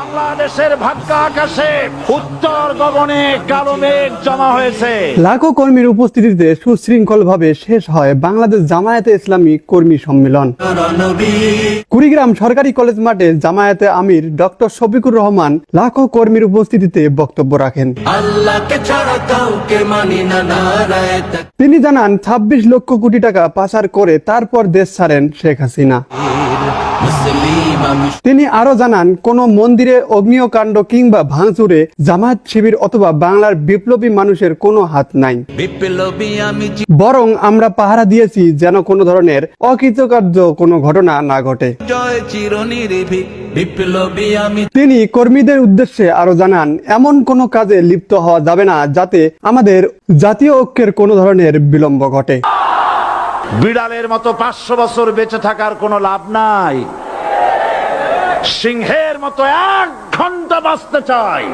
বাংলাদেশের ভাগ্য আকাশে উত্তর গগনে কালো মেঘ জমা হয়েছে। লাখো কর্মীর উপস্থিতিতে সুশৃঙ্খলভাবে শেষ হয় বাংলাদেশ জামায়াতে ইসলামী কর্মী সম্মেলন। কুড়িগ্রাম সরকারি কলেজ মাঠে জামায়াতে আমির ডক্টর শফিকুর রহমান লাখো কর্মীর উপস্থিতিতে বক্তব্য রাখেন। তিনি জানান ২৬ লক্ষ কোটি টাকা পাচার করে তারপর দেশ ছাড়েন শেখ হাসিনা। তিনি আরো জানান, কোন মন্দিরে অগ্নিকাণ্ড কিংবা ভাঙচুরে জামায়াত শিবির অথবা বাংলার বিপ্লবী মানুষের কোনো হাত নাই, বরং আমরা পাহারা দিয়েছি যেন কোনো ধরনের অকৃতকার্য কোনো ঘটনা না ঘটে। তিনি কর্মীদের উদ্দেশ্যে আরো জানান, এমন কোনো কাজে লিপ্ত হওয়া যাবে না যাতে আমাদের জাতীয় ঐক্যের কোনো ধরনের বিলম্ব ঘটে। বিড়ালের মতো ৫০০ বছর বেঁচে থাকার কোনো লাভ নাই, সিংহের মতো ১ ঘন্টা বাঁচতে চাই।